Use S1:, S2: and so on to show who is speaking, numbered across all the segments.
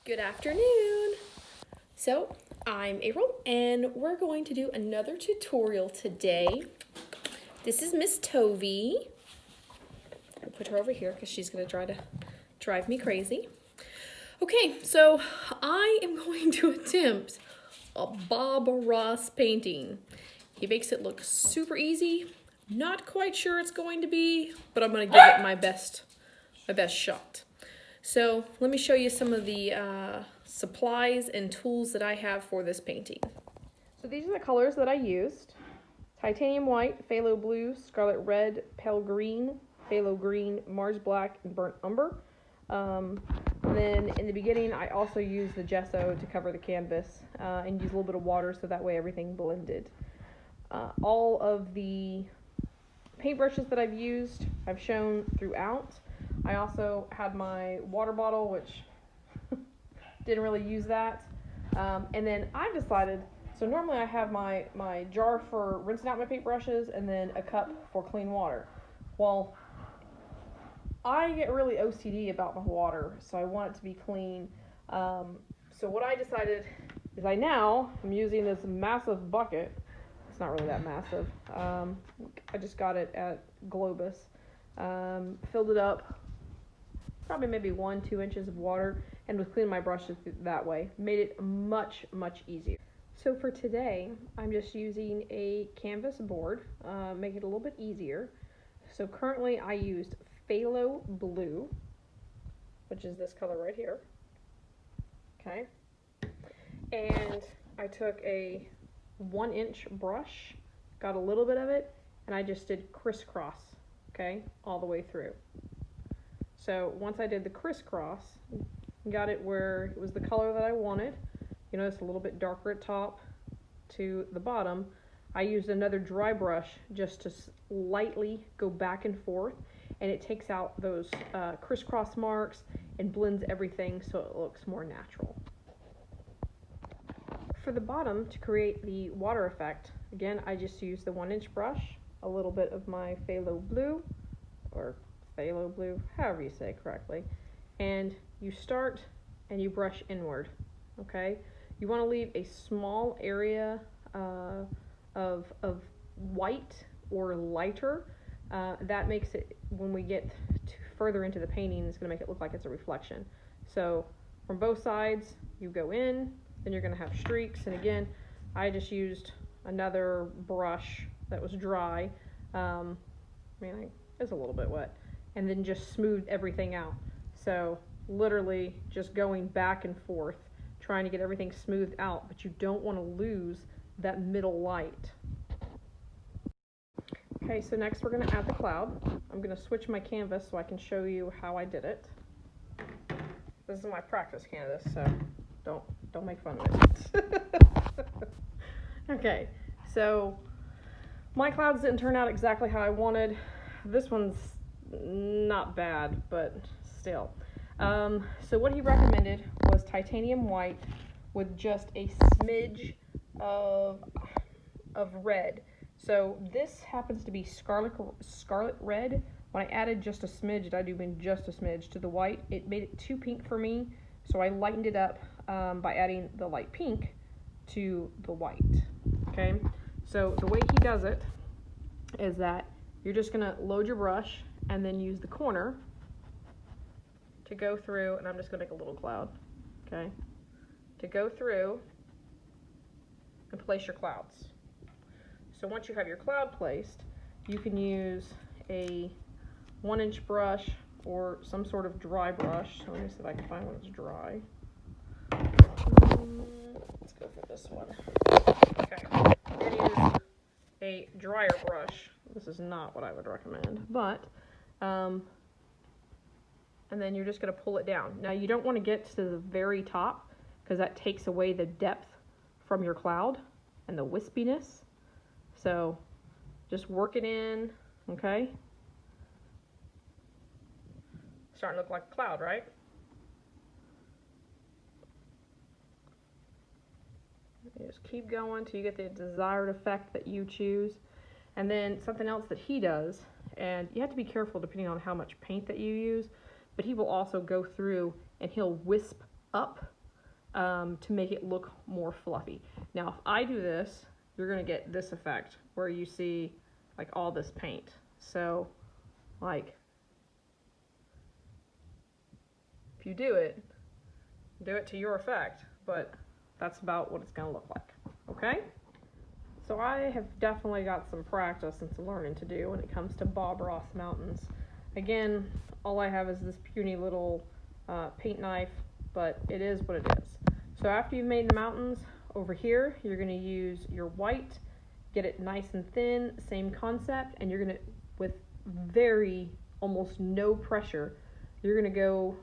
S1: Good afternoon. So, I'm April and we're going to do another tutorial today. This is Miss Tovey. I'll put her over here because she's going to try to drive me crazy. Okay, so I am going to attempt a Bob Ross painting. He makes it look super easy. Not quite sure it's going to be, but I'm going to give it my best shot. So let me show you some of the supplies and tools that I have for this painting. So these are the colors that I used. Titanium white, phthalo blue, scarlet red, pale green, phthalo green, Mars black, and burnt umber. And then in the beginning I also used the gesso to cover the canvas and use a little bit of water so that way everything blended. All of the paintbrushes that I've used I've shown throughout. I also had my water bottle, which didn't really use that. And then I've decided, so normally I have my jar for rinsing out my paintbrushes and then a cup for clean water. Well, I get really OCD about my water, so I want it to be clean. So what I decided is I'm using this massive bucket. It's not really that massive. I just got it at Globus. Filled it up, probably maybe 1-2 inches of water, and was cleaning my brushes that way. Made it much easier. So for today, I'm just using a canvas board, make it a little bit easier. So currently I used phthalo blue, which is this color right here. Okay. And I took a 1-inch brush, got a little bit of it, and I just did crisscross, okay, all the way through. So once I did the crisscross, got it where it was the color that I wanted, you notice a little bit darker at top to the bottom, I used another dry brush just to lightly go back and forth, and it takes out those crisscross marks and blends everything so it looks more natural. For the bottom, to create the water effect, again, I just used the 1-inch brush, a little bit of my phthalo blue, or phthalo blue, however you say it correctly, and you start and you brush inward, okay? You want to leave a small area of white or lighter. That makes it, when we get further into the painting, it's going to make it look like it's a reflection. So from both sides, you go in, then you're going to have streaks, and again, I just used another brush that was dry. It's a little bit wet, and then just smoothed everything out. So literally just going back and forth, trying to get everything smoothed out, but you don't want to lose that middle light. Okay, so next we're going to add the cloud. I'm going to switch my canvas so I can show you how I did it. This is my practice canvas, so don't make fun of it. Okay, so my clouds didn't turn out exactly how I wanted. This one's not bad, but still. So what he recommended was titanium white with just a smidge of red. So this happens to be scarlet red. When I added just a smidge, I do mean just a smidge to the white, it made it too pink for me, so I lightened it up by adding the light pink to the white. Okay, so the way he does it is that you're just going to load your brush and then use the corner to go through, and I'm just going to make a little cloud, okay, to go through and place your clouds. So once you have your cloud placed, you can use a 1-inch brush or some sort of dry brush. So let me see if I can find one that's dry. Let's go for this one. Okay, then use a drier brush. This is not what I would recommend, but and then you're just going to pull it down. Now you don't want to get to the very top because that takes away the depth from your cloud and the wispiness. So just work it in, okay? Starting to look like a cloud, right? You just keep going till you get the desired effect that you choose. And then something else that he does, and you have to be careful depending on how much paint that you use, but he will also go through and he'll wisp up
S2: to make it look more fluffy. Now, if I do this, you're going to get this effect where you see like all this paint. So like if you do it to your effect, but that's about what it's going to look like. Okay? So I have definitely got some practice and some learning to do when it comes to Bob Ross mountains. Again, all I have is this puny little paint knife, but it is what it is. So after you've made the mountains, over here, you're going to use your white, get it nice and thin, same concept, and you're going to, with very, almost no pressure, you're going to go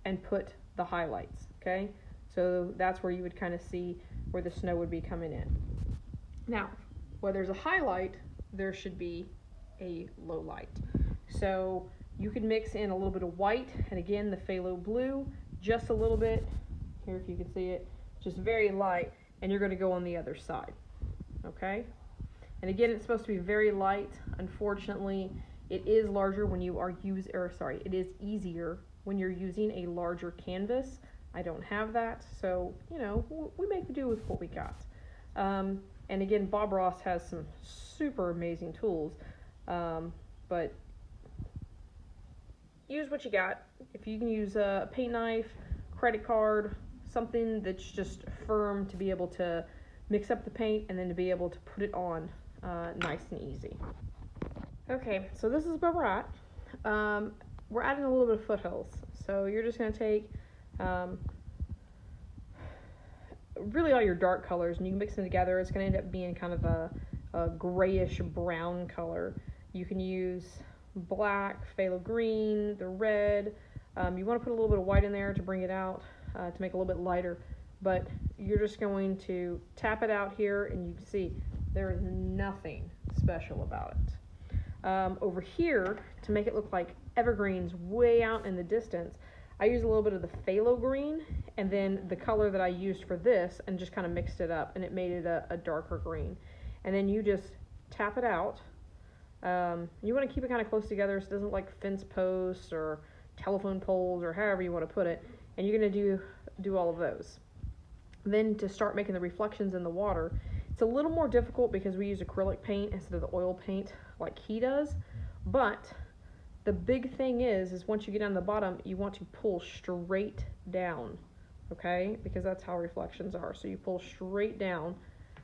S2: and put the highlights, okay? So that's where you would kind of see where the snow would be coming in. Now, where there's a highlight, there should be a low light. So you could mix in a little bit of white, and again, the phthalo blue, just a little bit, here if you can see it, just very light, and you're going to go on the other side, okay? And again, it's supposed to be very light. Unfortunately, it is larger when you are it is easier when you're using a larger canvas. I don't have that, so, you know, we make do with what we got. And again, Bob Ross has some super amazing tools, but use what you got. If you can use a paint knife, credit card, something that's just firm to be able to mix up the paint and then to be able to put it on nice and easy. Okay, so this is where we're at. We're adding a little bit of foothills. So you're just going to take really all your dark colors and you can mix them together. It's going to end up being kind of a grayish brown color. You can use black, phthalo green, the red. You want to put a little bit of white in there to bring it out, to make it a little bit lighter. But you're just going to tap it out here and you can see there is nothing special about it. Over here, to make it look like evergreens way out in the distance, I used a little bit of the phthalo green and then the color that I used for this and just kind of mixed it up and it made it a darker green. And then you just tap it out. You want to keep it kind of close together so it doesn't like fence posts or telephone poles or however you want to put it. And you're going to do all of those. Then to start making the reflections in the water, it's a little more difficult because we use acrylic paint instead of the oil paint like he does. But the big thing is once you get down to the bottom, you want to pull straight down, okay? Because that's how reflections are. So you pull straight down.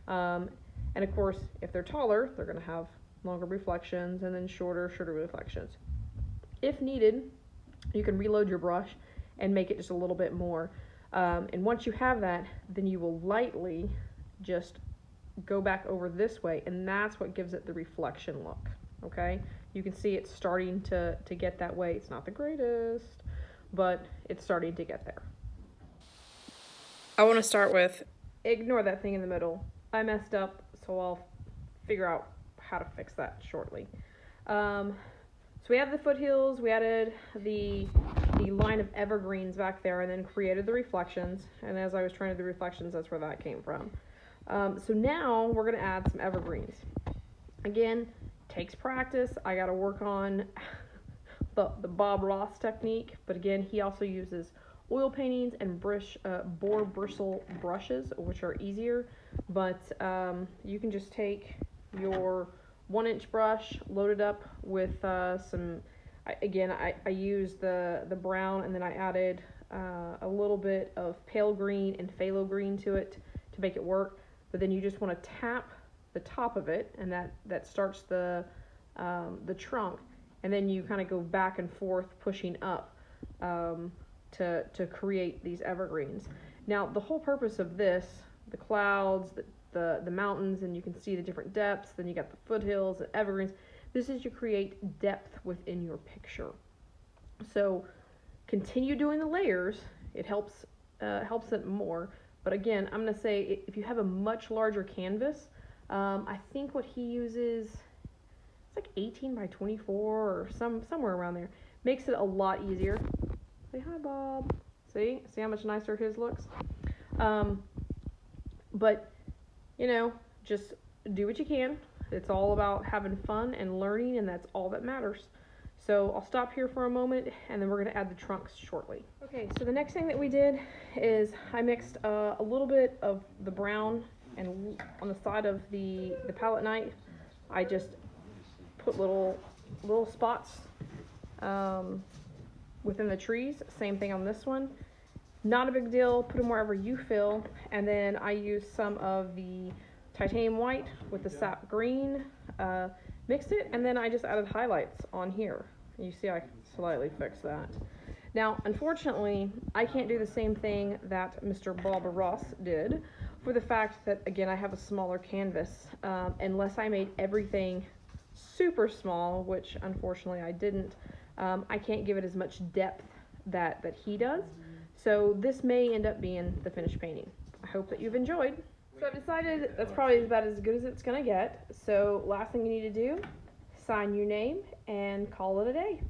S2: And of course, if they're taller, they're going to have longer reflections and then shorter reflections. If needed, you can reload your brush and make it just a little bit more. And once you have that, then you will lightly just go back over this way, and that's what gives it the reflection look, okay? You can see it's starting to get that way. It's not the greatest, but it's starting to get there. I want to start with, ignore that thing in the middle. I messed up, so I'll figure out how to fix that shortly. So we have the foothills, we added the line of evergreens back there and then created the reflections. And as I was trying to do reflections, that's where that came from. So now we're going to add some evergreens. Again, takes practice. I got to work on the Bob Ross technique. But again, he also uses oil paintings and boar bristle brushes, which are easier. But you can just take your 1-inch brush, load it up with some, again, I used the brown and then I added a little bit of pale green and phthalo green to it to make it work. But then you just want to tap the top of it, and that starts the trunk, and then you kind of go back and forth pushing up to create these evergreens. Now the whole purpose of this, the clouds, the mountains, and you can see the different depths, then you got the foothills, the evergreens. This is to create depth within your picture. So continue doing the layers. It helps it more. But again, I'm going to say if you have a much larger canvas, I think what he uses, it's like 18 by 24 or somewhere around there. Makes it a lot easier. Say hi, Bob. See how much nicer his looks? But, you know, just do what you can. It's all about having fun and learning, and that's all that matters. So I'll stop here for a moment and then we're going to add the trunks shortly. Okay, so the next thing that we did is I mixed a little bit of the brown, and on the side of the palette knife I just put little spots within the trees. Same thing on this one. Not a big deal, put them wherever you feel. And then I used some of the titanium white with the sap green, mixed it, and then I just added highlights on here. You see I slightly fixed that. Now, unfortunately, I can't do the same thing that Mr. Bob Ross did, for the fact that, again, I have a smaller canvas. Unless I made everything super small, which unfortunately I didn't, I can't give it as much depth that he does. So this may end up being the finished painting. I hope that you've enjoyed. So I've decided that's probably about as good as it's gonna get. So last thing you need to do, sign your name and call it a day.